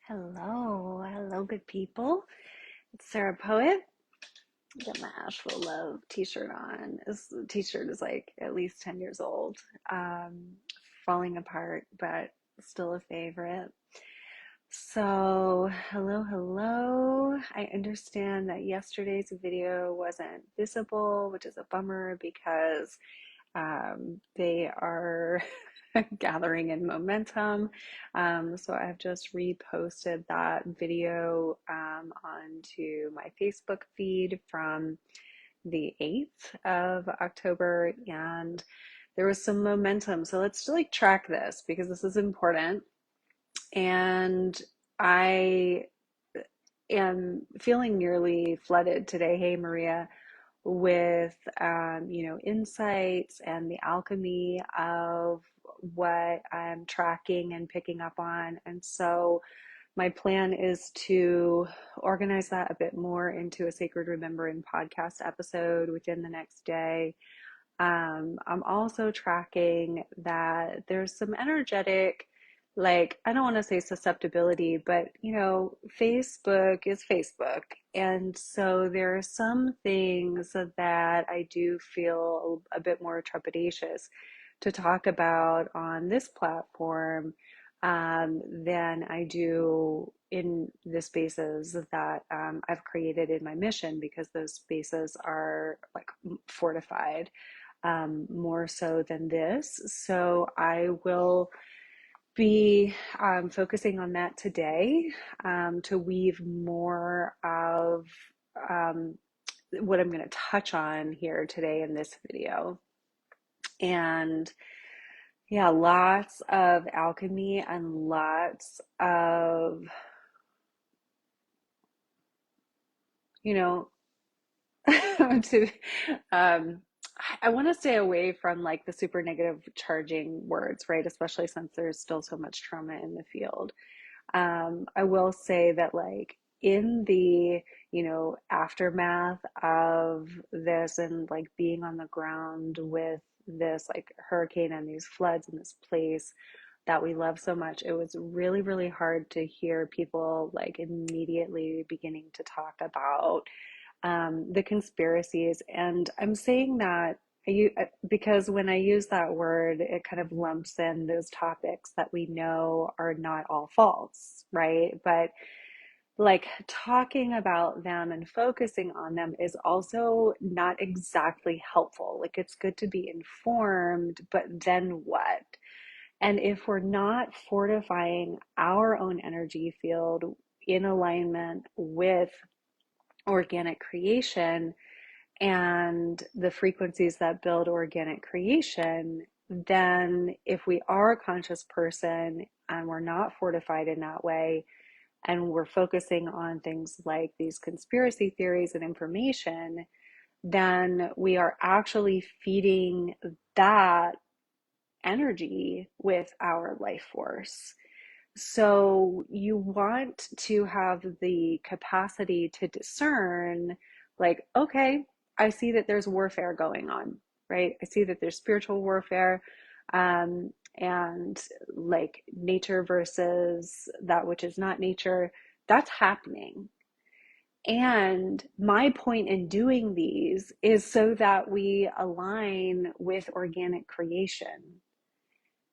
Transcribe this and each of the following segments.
Hello, good people. It's Sarah Poet. I got my Asheville Love t-shirt on. This t-shirt is like at least 10 years old, um, falling apart, but still a favorite. So, hello. I understand that yesterday's video wasn't visible, which is a bummer because they are gathering in momentum. So I've just reposted that video onto my Facebook feed from the 8th of October, and there was some momentum. So let's like track this because this is important. And I am feeling nearly flooded today. Hey, Maria, with insights and the alchemy of what I'm tracking and picking up on. And so my plan is to organize that a bit more into a Sacred Remembering podcast episode within the next day. I'm also tracking that there's some energetic, like, I don't want to say susceptibility, but Facebook is Facebook. And so there are some things that I do feel a bit more trepidatious to talk about on this platform than I do in the spaces that I've created in my mission, because those spaces are like fortified more so than this. So I will be focusing on that today to weave more of um, what I'm going to touch on here today in this video. And yeah, lots of alchemy and lots of, you know, to I want to stay away from like the super negative charging words, right? Especially since there's still so much trauma in the field. I will say that like in the, aftermath of this and like being on the ground with this like hurricane and these floods in this place that we love so much, it was really, really hard to hear people like immediately beginning to talk about the conspiracies. And I'm saying that because when I use that word, it kind of lumps in those topics that we know are not all false, right? But like talking about them and focusing on them is also not exactly helpful. Like it's good to be informed, but then what? And if we're not fortifying our own energy field in alignment with organic creation and the frequencies that build organic creation, then if we are a conscious person and we're not fortified in that way, and we're focusing on things like these conspiracy theories and information, then we are actually feeding that energy with our life force. So you want to have the capacity to discern, like, okay, I see that there's warfare going on, right? I see that there's spiritual warfare, and like nature versus that which is not nature. That's happening. And my point in doing these is so that we align with organic creation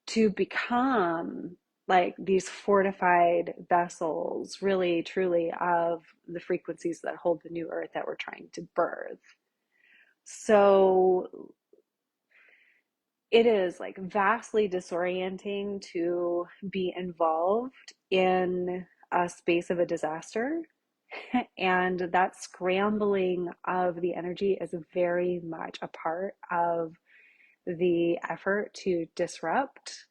to become like these fortified vessels, really, truly, of the frequencies that hold the new earth that we're trying to birth. So it is like vastly disorienting to be involved in a space of a disaster. And that scrambling of the energy is very much a part of the effort to disrupt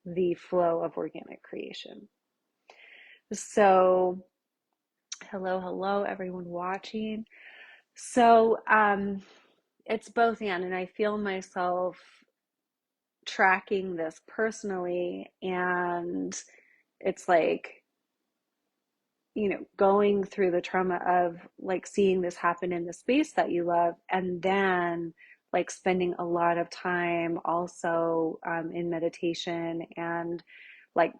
the flow of organic creation. So, hello, everyone watching. So, it's both and I feel myself tracking this personally, and it's like, going through the trauma of like seeing this happen in the space that you love, and then like spending a lot of time also in meditation and like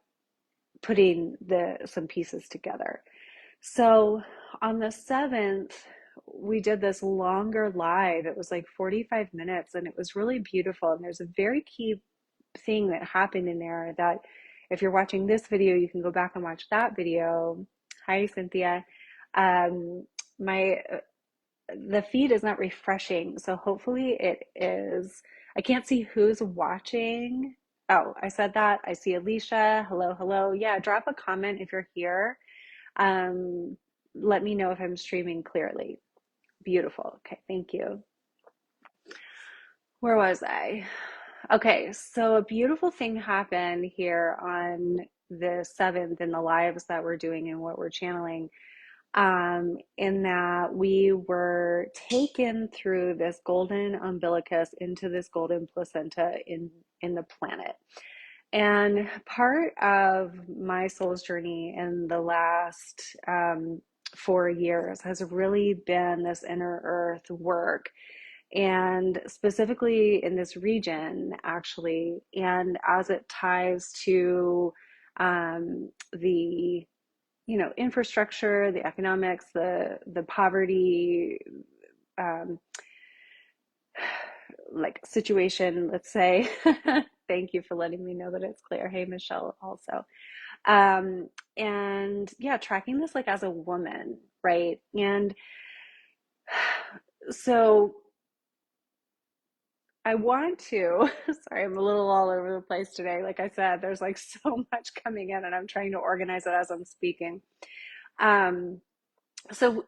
putting the some pieces together. So on the 7th, we did this longer live. It was like 45 minutes and it was really beautiful. And there's a very key thing that happened in there that if you're watching this video, you can go back and watch that video. Hi, Cynthia. My the feed is not refreshing, so hopefully it is. I can't see who's watching. Oh, I said that. I see Alicia. Hello, hello. Yeah, drop a comment if you're here. Um, Let me know if I'm streaming clearly. Beautiful. Okay, thank you. Where was I? Okay, so a beautiful thing happened here on the 7th in the lives that we're doing and what we're channeling, in that we were taken through this golden umbilicus into this golden placenta in the planet. And part of my soul's journey in the last 4 years has really been this inner earth work, and specifically in this region, actually, and as it ties to the infrastructure, the economics, the poverty, um, like situation, let's say. Thank you for letting me know that it's clear. Hey, Michelle, also. And yeah, tracking this like as a woman, right? And so I want to, sorry, I'm a little all over the place today. Like I said, there's like so much coming in and I'm trying to organize it as I'm speaking. Um, so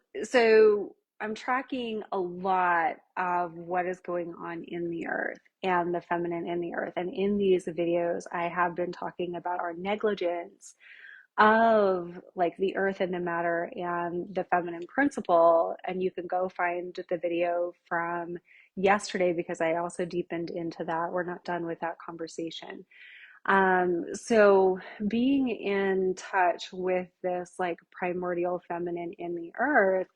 I'm tracking a lot of what is going on in the earth and the feminine in the earth. And in these videos, I have been talking about our negligence of like the earth and the matter and the feminine principle. And you can go find the video from yesterday because I also deepened into that. We're not done with that conversation. So being in touch with this like primordial feminine in the earth,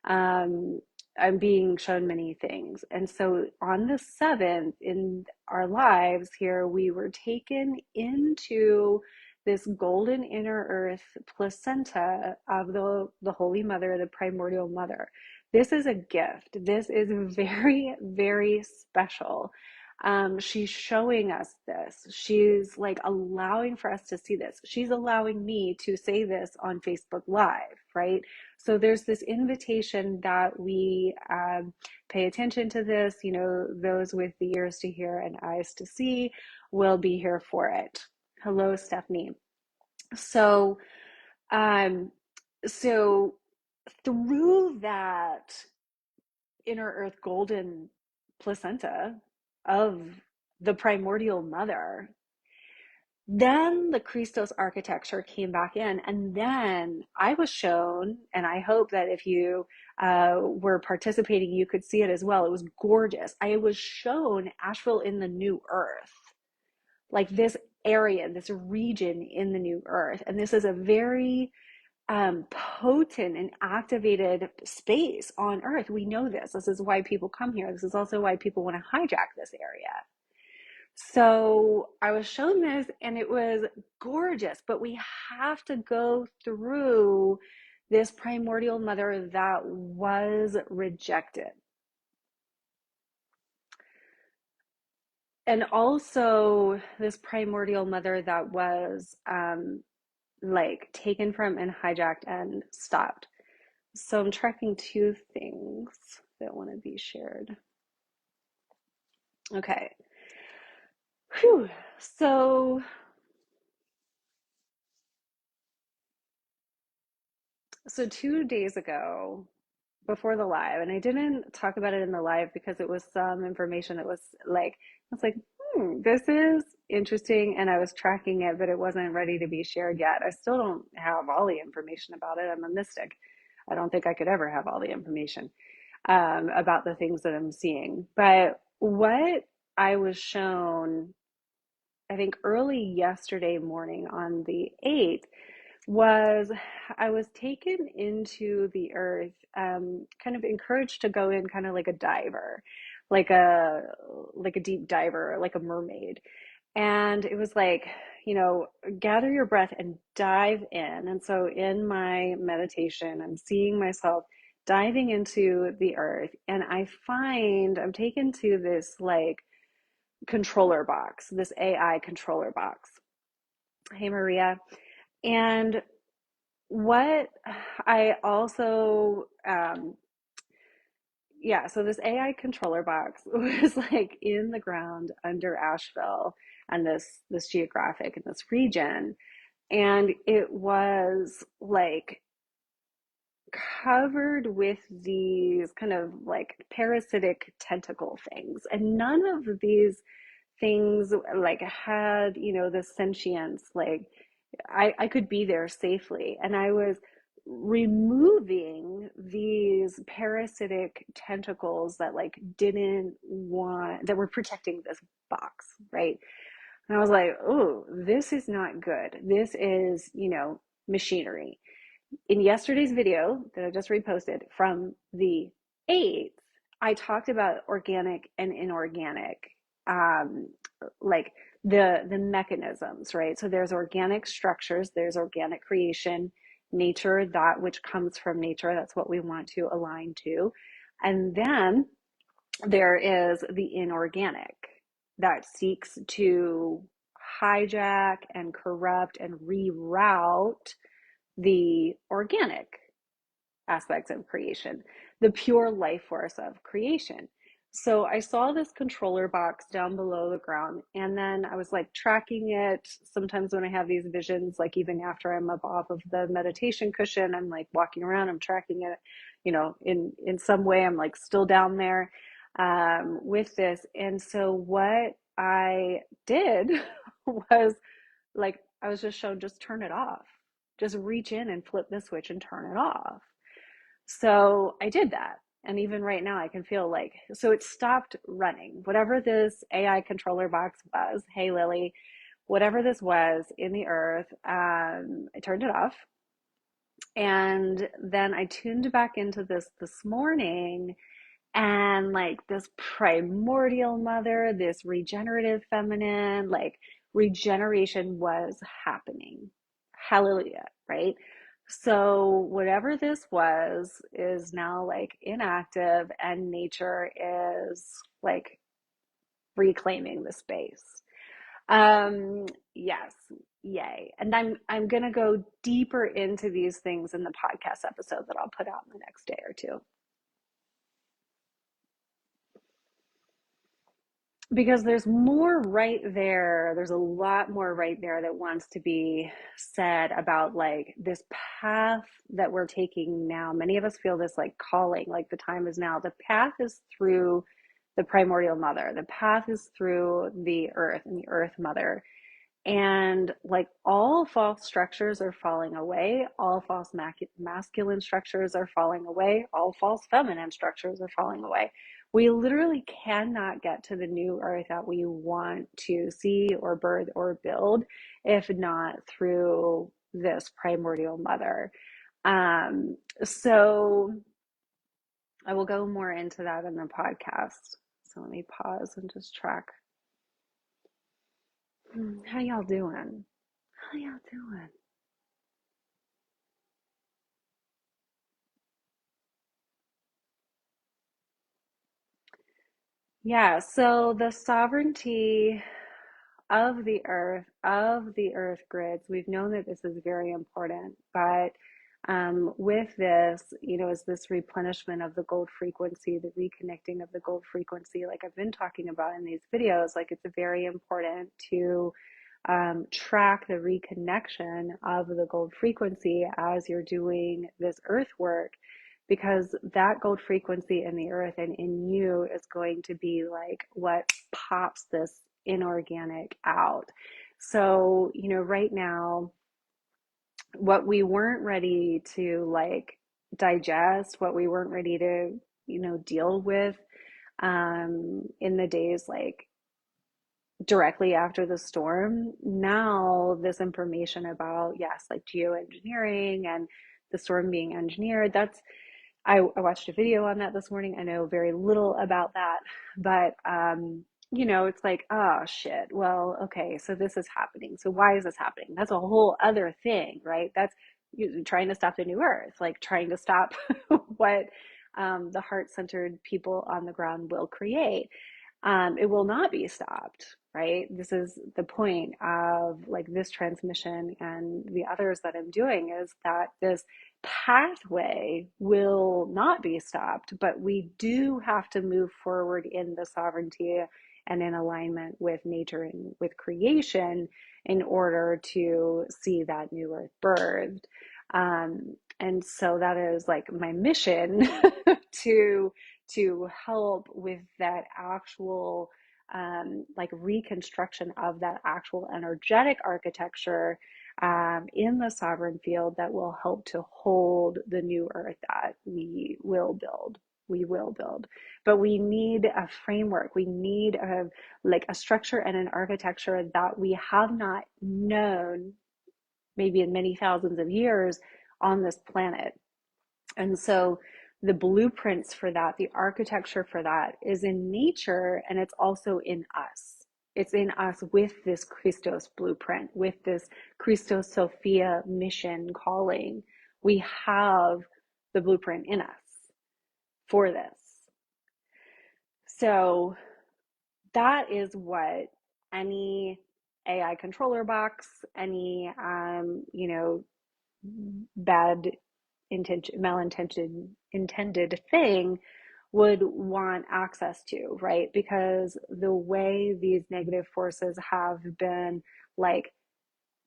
um, I'm being shown many things. And so on the 7th in our lives here, we were taken into this golden inner earth placenta of the Holy Mother, the primordial mother. This is a gift. This is very, very special. She's showing us this. She's like allowing for us to see this. She's allowing me to say this on Facebook Live, right? So there's this invitation that we pay attention to this. You know, those with the ears to hear and eyes to see will be here for it. Hello, Stephanie. So, um, so through that inner earth golden placenta of the primordial mother, then the Christos architecture came back in, and then I was shown, and I hope that if you were participating, you could see it as well. It was gorgeous. I was shown Asheville in the new earth, like this area, this region in the new earth, and this is a very potent and activated space on earth. We know this. This is why people come here. This is also why people want to hijack this area. So I was shown this and it was gorgeous, but we have to go through this primordial mother that was rejected. And also this primordial mother that was like taken from and hijacked and stopped. So I'm tracking two things that want to be shared. Okay. Whew. So 2 days ago, before the live, and I didn't talk about it in the live because it was some information that was like, I was like, this is interesting, and I was tracking it, but it wasn't ready to be shared yet. I still don't have all the information about it. I'm a mystic. I don't think I could ever have all the information about the things that I'm seeing. But what I was shown, I think early yesterday morning on the 8th, was I was taken into the earth, kind of encouraged to go in kind of like a diver, like a deep diver, like a mermaid. And it was like, gather your breath and dive in. And so in my meditation, I'm seeing myself diving into the earth, and I find I'm taken to this like controller box, this AI controller box. Hey, Maria. And what I also, yeah, so this AI controller box was like in the ground under Asheville and this geographic and this region. And it was like covered with these kind of like parasitic tentacle things. And none of these things like had, the sentience, like I could be there safely. And I was removing these parasitic tentacles that like didn't want, that were protecting this box, right? And I was like, oh, this is not good. This is, machinery. In yesterday's video that I just reposted from the 8th, I talked about organic and inorganic, um, like the mechanisms, right? So there's organic structures, there's organic creation, nature, that which comes from nature, that's what we want to align to. And then there is the inorganic that seeks to hijack and corrupt and reroute the organic aspects of creation, the pure life force of creation. So I saw this controller box down below the ground, and then I was like tracking it. Sometimes when I have these visions, like even after I'm up off of the meditation cushion, I'm like walking around, I'm tracking it, in some way, I'm like still down there with this. And so what I did was like, I was just shown, just turn it off, just reach in and flip the switch and turn it off. So I did that. And even right now, I can feel like, so it stopped running. Whatever this AI controller box was, hey, Lily, whatever this was in the earth, I turned it off. And then I tuned back into this morning, and like this primordial mother, this regenerative feminine, like regeneration was happening. Hallelujah, right? So whatever this was is now like inactive, and nature is like reclaiming the space. Yes, yay. And I'm gonna go deeper into these things in the podcast episode that I'll put out in the next day or two. Because there's more right there. There's a lot more right there that wants to be said about like this path that we're taking now. Many of us feel this like calling, like the time is now. The path is through the primordial mother. The path is through the earth and the earth mother. And like all false structures are falling away, all false masculine structures are falling away, all false feminine structures are falling away. We literally cannot get to the new earth that we want to see or birth or build if not through this primordial mother. So I will go more into that in the podcast. So let me pause and just track. How y'all doing? How y'all doing? Yeah, so the sovereignty of the earth grids, we've known that this is very important, but with this, is this replenishment of the gold frequency, the reconnecting of the gold frequency, like I've been talking about in these videos, like it's very important to track the reconnection of the gold frequency as you're doing this earth work, because that gold frequency in the earth and in you is going to be like what pops this inorganic out. So, right now, what we weren't ready to like digest, what we weren't ready to, deal with in the days like directly after the storm, now this information about, yes, like geoengineering and the storm being engineered, I watched a video on that this morning. I know very little about that, but it's like, oh shit, well, okay, so this is happening. So why is this happening? That's a whole other thing, right? That's trying to stop the new earth, like trying to stop what the heart-centered people on the ground will create. It will not be stopped, right? This is the point of like this transmission and the others that I'm doing, is that this pathway will not be stopped, but we do have to move forward in the sovereignty and in alignment with nature and with creation in order to see that new earth birthed. And so that is like my mission to help with that actual like reconstruction of that actual energetic architecture in the sovereign field that will help to hold the new earth that we will build. We will build, but we need a framework. We need a like a structure and an architecture that we have not known maybe in many thousands of years on this planet. And so the blueprints for that, the architecture for that is in nature, and it's also in us. It's in us with this Christos blueprint, with this Christos Sophia mission calling. We have the blueprint in us for this. So that is what any AI controller box, any bad intention, malintentioned intended thing would want access to, right? Because the way these negative forces have been like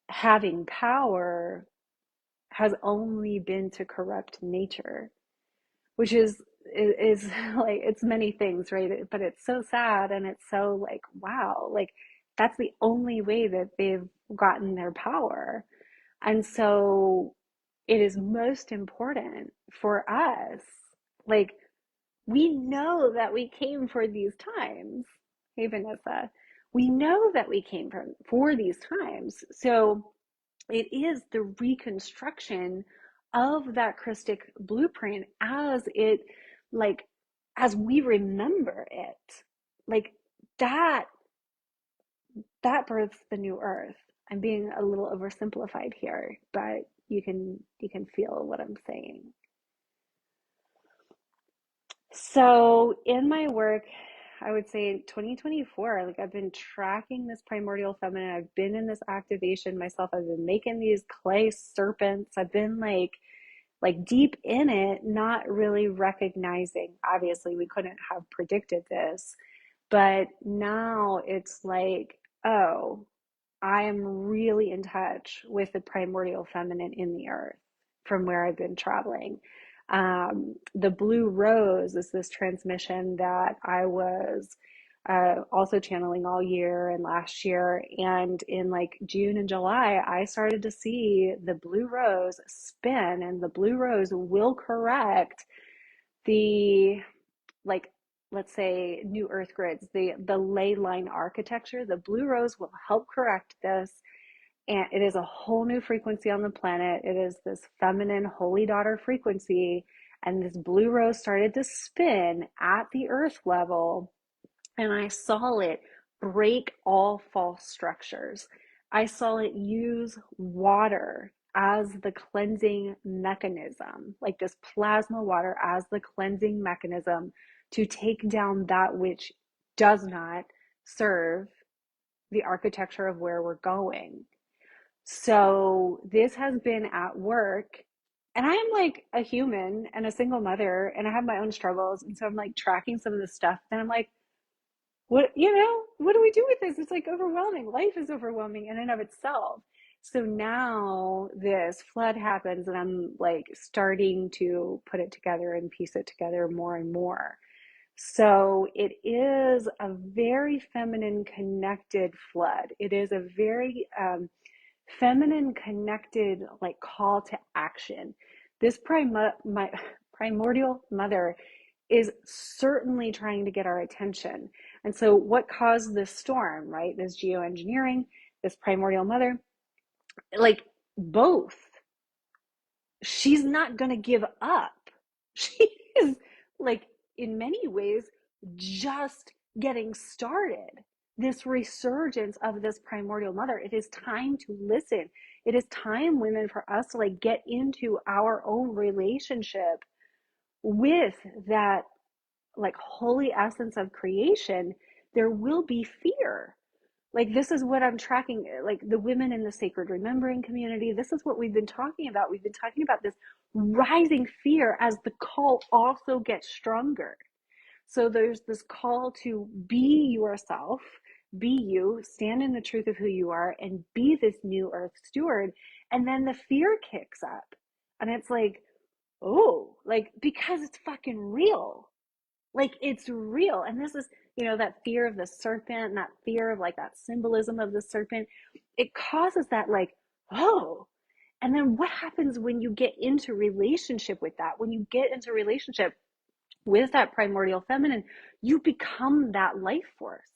having power has only been to corrupt nature, which is like it's many things, right? But it's so sad, and it's so like wow, like that's the only way that they've gotten their power. And so it is most important for us, like we know that we came for these times. Hey Vanessa, we know that we came from for these times. So it is the reconstruction of that Christic blueprint as it like as we remember it. Like that births the new earth. I'm being a little oversimplified here, but you can feel what I'm saying. So in my work, I would say 2024, like I've been tracking this primordial feminine. I've been in this activation myself. I've been making these clay serpents. I've been like deep in it, not really recognizing. Obviously, we couldn't have predicted this, but now it's like, oh, I am really in touch with the primordial feminine in the earth from where I've been traveling. The blue rose is this transmission that I was also channeling all year and last year. And in like June and July, I started to see the blue rose spin, and the blue rose will correct the like let's say new earth grids, the ley line architecture. The blue rose will help correct this, and it is a whole new frequency on the planet. It is this feminine holy daughter frequency, and this blue rose started to spin at the earth level, and I saw it break all false structures. I saw it use water as the cleansing mechanism, like this plasma water as the cleansing mechanism to take down that which does not serve the architecture of where we're going. So this has been at work, and I am like a human and a single mother, and I have my own struggles. And so I'm like tracking some of this stuff, and I'm like, what do we do with this? It's like overwhelming. Life is overwhelming in and of itself. So now this flood happens, and I'm like starting to put it together and piece it together more and more. So it is a very feminine connected flood. It is a very feminine connected like call to action. This primordial mother is certainly trying to get our attention. And so what caused this storm, right? This geoengineering, this primordial mother, like both. She's not going to give up. She is like in many ways just getting started, this resurgence of this primordial mother. It is time to listen. It is time, women, for us to like get into our own relationship with that like holy essence of creation. There will be fear. Like, this is what I'm tracking, like the women in the sacred remembering community. This is what we've been talking about. We've been talking about this rising fear as the call also gets stronger. So there's this call to be yourself, be you, stand in the truth of who you are, and be this new earth steward. And then the fear kicks up. And it's like, oh, like, because it's fucking real. Like, it's real. And this is, that fear of the serpent, and that fear of like that symbolism of the serpent. It causes that, like, oh. And then what happens when you get into relationship with that? When you get into relationship with that primordial feminine, you become that life force.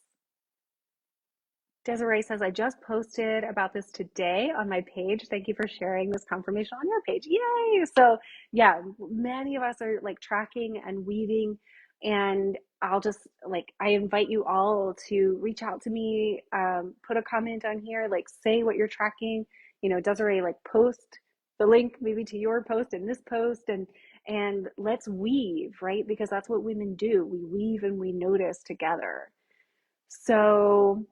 Desiree says, I just posted about this today on my page. Thank you for sharing this confirmation on your page. Yay! So yeah, many of us are like tracking and weaving, and I'll just like, I invite you all to reach out to me, put a comment on here, like say what you're tracking. Desiree, like post the link maybe to your post and this post, and let's weave, right? Because that's what women do. We weave and we notice together. So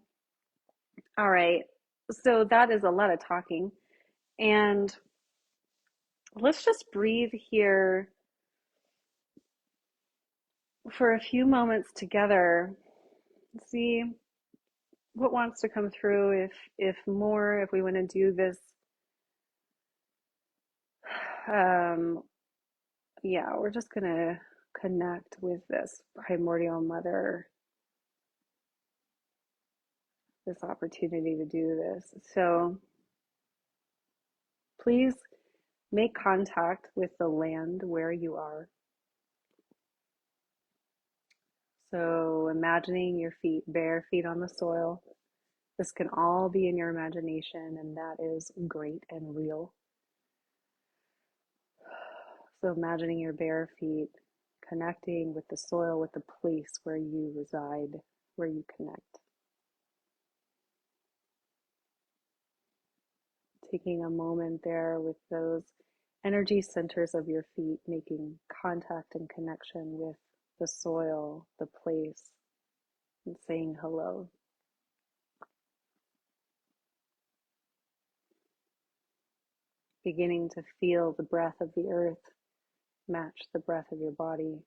all right. So that is a lot of talking. And let's just breathe here for a few moments together. See what wants to come through, if we want to do this. Yeah, we're just going to connect with this primordial mother, this opportunity to do this. So please make contact with the land where you are. So imagining your feet, bare feet on the soil. This can all be in your imagination, and that is great and real. So imagining your bare feet, connecting with the soil, with the place where you reside, where you connect. Taking a moment there with those energy centers of your feet, making contact and connection with the soil, the place, and saying hello. Beginning to feel the breath of the earth match the breath of your body.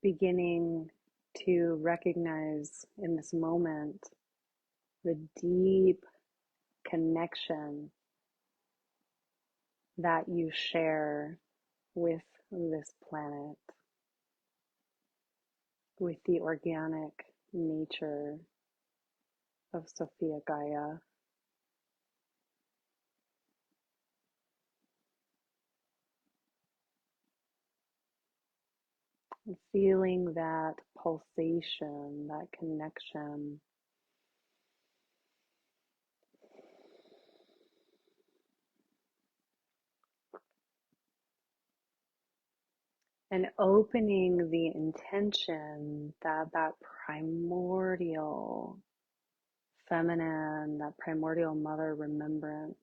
Beginning to recognize in this moment the deep connection that you share with this planet, with the organic nature of Sophia Gaia. And feeling that pulsation, that connection. And opening the intention that that primordial feminine, that primordial mother remembrance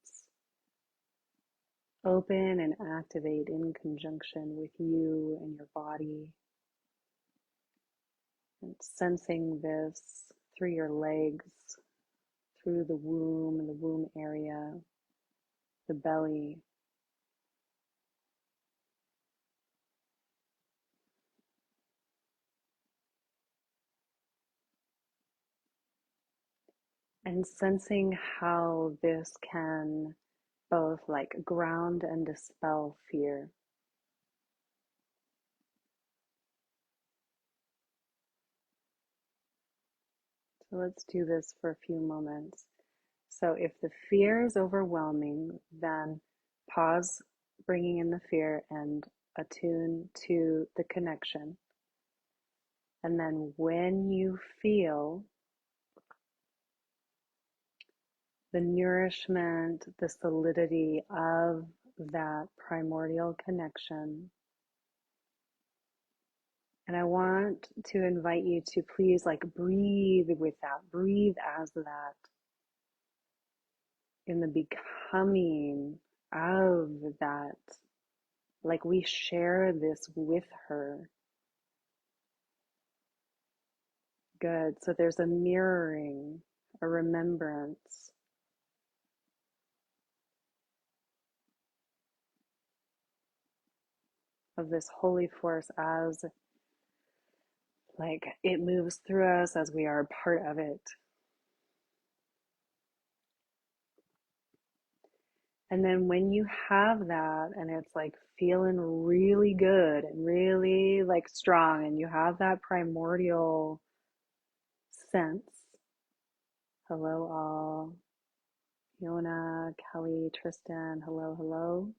open and activate in conjunction with you and your body. And sensing this through your legs, through the womb and the womb area, the belly. And sensing how this can both like ground and dispel fear. So let's do this for a few moments. So if the fear is overwhelming, then pause, bringing in the fear, and attune to the connection. And then when you feel the nourishment, the solidity of that primordial connection. And I want to invite you to please like breathe with that, breathe as that, in the becoming of that, like we share this with her. Good. So there's a mirroring, a remembrance of this holy force as like it moves through us, as we are part of it. And then when you have that and it's like feeling really good and really like strong, and you have that primordial sense. Hello, all. Yona, Kelly, Tristan, hello, hello.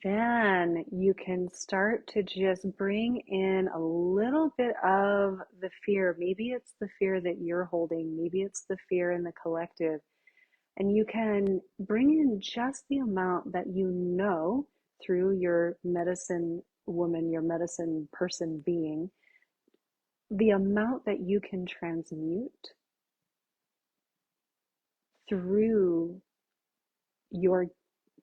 Then you can start to just bring in a little bit of the fear. Maybe it's the fear that you're holding, maybe it's the fear in the collective. And you can bring in just the amount that you know through your medicine woman, your medicine person being, the amount that you can transmute through your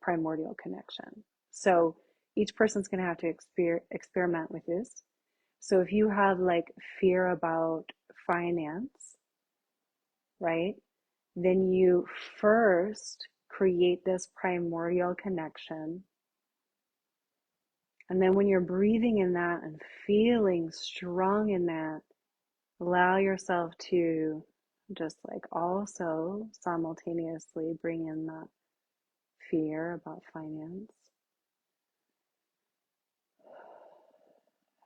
primordial connection. So each person's going to have to experiment with this. So if you have like fear about finance, right? Then you first create this primordial connection. And then when you're breathing in that and feeling strong in that, allow yourself to just like also simultaneously bring in that fear about finance.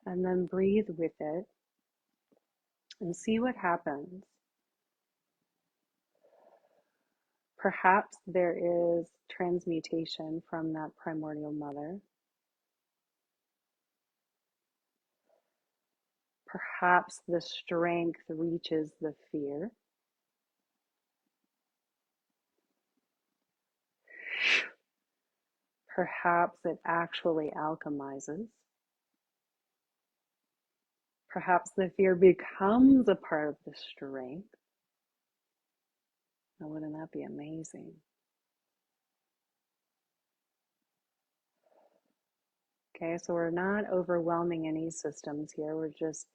And then breathe with it and see what happens. Perhaps there is transmutation from that primordial mother. Perhaps the strength reaches the fear. Perhaps it actually alchemizes. Perhaps the fear becomes a part of the strength. Now, wouldn't that be amazing? Okay, so we're not overwhelming any systems here. We're just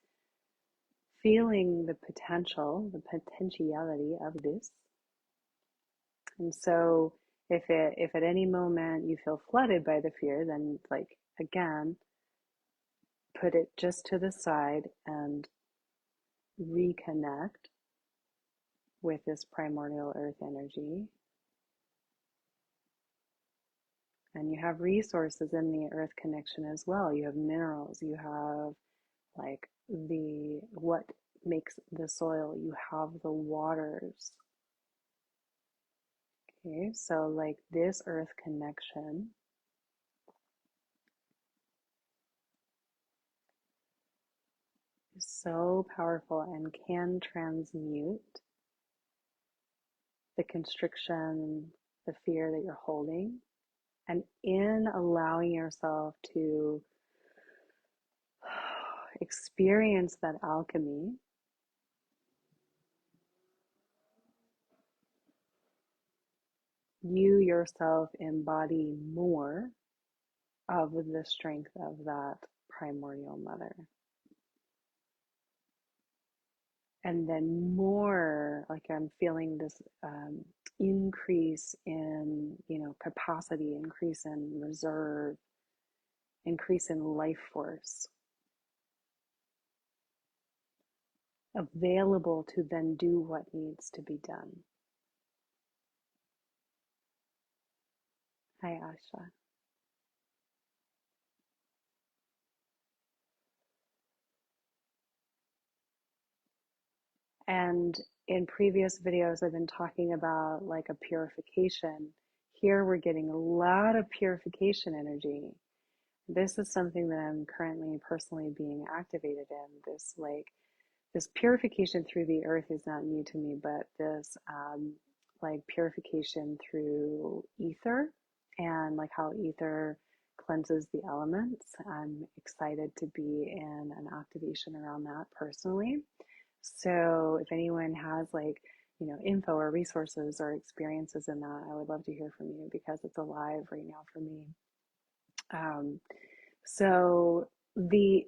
feeling the potential, the potentiality of this. And so if at any moment you feel flooded by the fear, then like again, put it just to the side and reconnect with this primordial earth energy. And you have resources in the earth connection as well. You have minerals, you have like what makes the soil, you have the waters. Okay, so like this earth connection is so powerful and can transmute the constriction, the fear that you're holding. And in allowing yourself to experience that alchemy, you yourself embody more of the strength of that primordial mother. And then more, like I'm feeling this increase in, capacity, increase in reserve, increase in life force, available to then do what needs to be done. Hi, Asha. And in previous videos, I've been talking about like a purification. Here we're getting a lot of purification energy. This is something that I'm currently personally being activated in, this purification through the earth is not new to me, but this like purification through ether and like how ether cleanses the elements. I'm excited to be in an activation around that personally. So if anyone has like, info or resources or experiences in that, I would love to hear from you because it's alive right now for me. Um, so the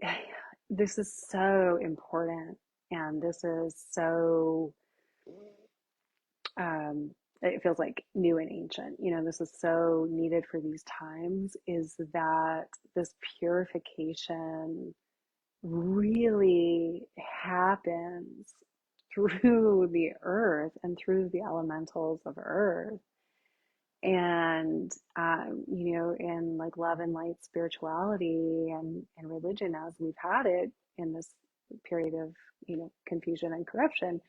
this is so important, and this is so it feels like new and ancient. This is so needed for these times, is that this purification really happens through the earth and through the elementals of earth. And in like love and light spirituality and religion as we've had it in this period of confusion and corruption,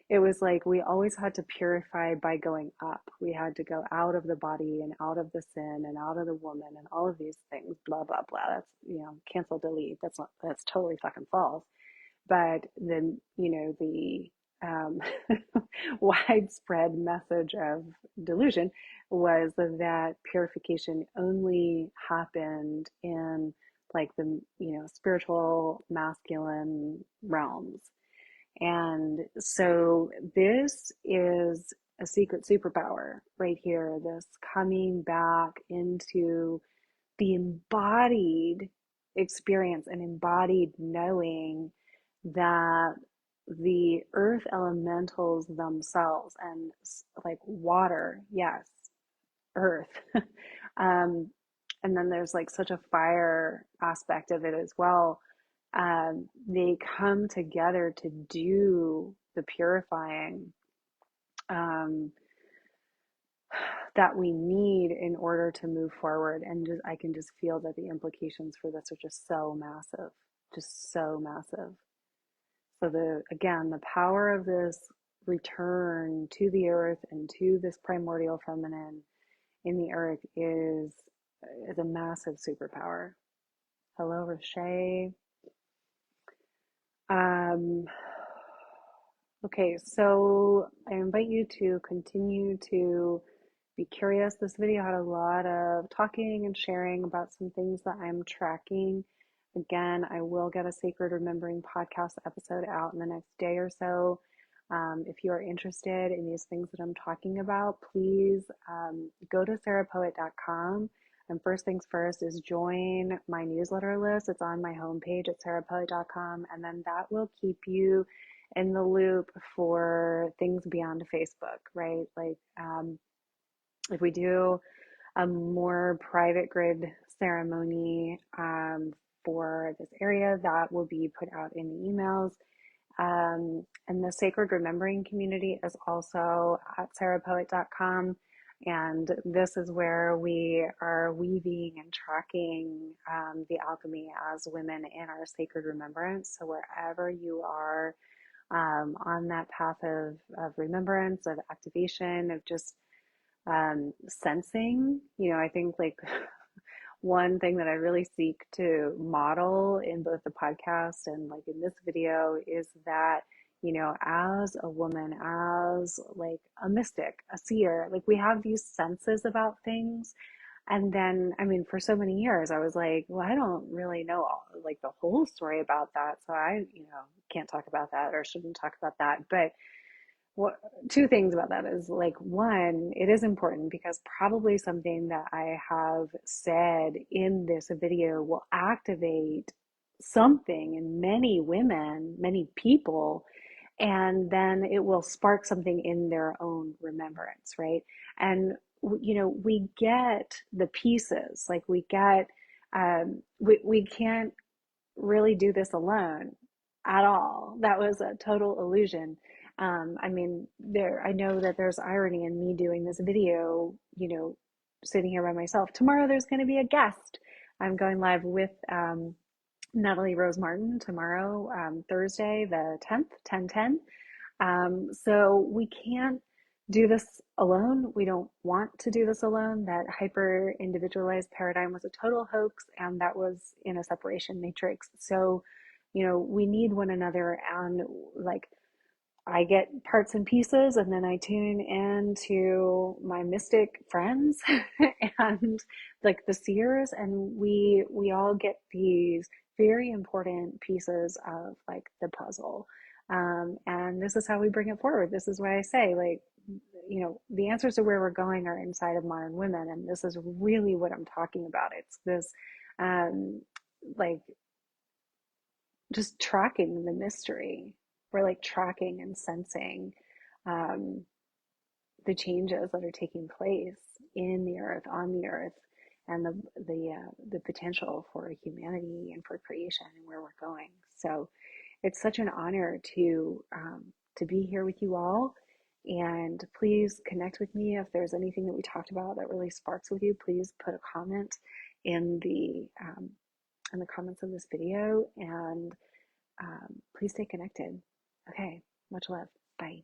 it was like we always had to purify by going up. We had to go out of the body and out of the sin and out of the woman and all of these things, blah blah blah. That's cancel, delete. That's totally fucking false. But then, the um, widespread message of delusion was that purification only happened in like the, spiritual masculine realms. And so this is a secret superpower right here, this coming back into the embodied experience and embodied knowing that the earth elementals themselves and like water, yes, earth, um, and then there's like such a fire aspect of it as well. They come together to do the purifying um, that we need in order to move forward. And I can just feel that the implications for this are just so massive, just so massive. So the power of this return to the earth and to this primordial feminine in the earth is a massive superpower. Hello, Rashay. Okay, so I invite you to continue to be curious. This video had a lot of talking and sharing about some things that I'm tracking. Again, I will get a Sacred Remembering podcast episode out in the next day or so. If you are interested in these things that I'm talking about, please go to sarahpoet.com. And first things first is join my newsletter list. It's on my homepage at sarahpoet.com. And then that will keep you in the loop for things beyond Facebook, right? Like if we do a more private grid ceremony for this area, that will be put out in the emails. And the Sacred Remembering community is also at sarahpoet.com. And this is where we are weaving and tracking the alchemy as women in our sacred remembrance. So wherever you are on that path of remembrance, of activation, of just sensing, I think like one thing that I really seek to model in both the podcast and like in this video is that, as a woman, as like a mystic, a seer, like we have these senses about things. And then, I mean, for so many years, I was like, well, I don't really know like the whole story about that. So I, can't talk about that or shouldn't talk about that. But what two things about that is like, one, it is important because probably something that I have said in this video will activate something in many women, many people, and then it will spark something in their own remembrance, right? And we get the pieces, like we get we can't really do this alone at all. That was a total illusion. I mean, I know that there's irony in me doing this video, sitting here by myself. Tomorrow there's going to be a guest. I'm going live with Natalie Rose Martin tomorrow, Thursday, the 10th, 10/10. So we can't do this alone. We don't want to do this alone. That hyper individualized paradigm was a total hoax, and that was in a separation matrix. So we need one another, and like I get parts and pieces, and then I tune in to my mystic friends and like the seers, and we all get these very important pieces of like the puzzle. And this is how we bring it forward. This is why I say, like, the answers to where we're going are inside of modern women, and this is really what I'm talking about. It's this, um, like just tracking the mystery. We're like tracking and sensing um, the changes that are taking place in the earth, on the earth, and the potential for humanity and for creation and where we're going. So it's such an honor to be here with you all. And please connect with me if there's anything that we talked about that really sparks with you. Please put a comment in the comments of this video, and please stay connected. Okay, much love. Bye.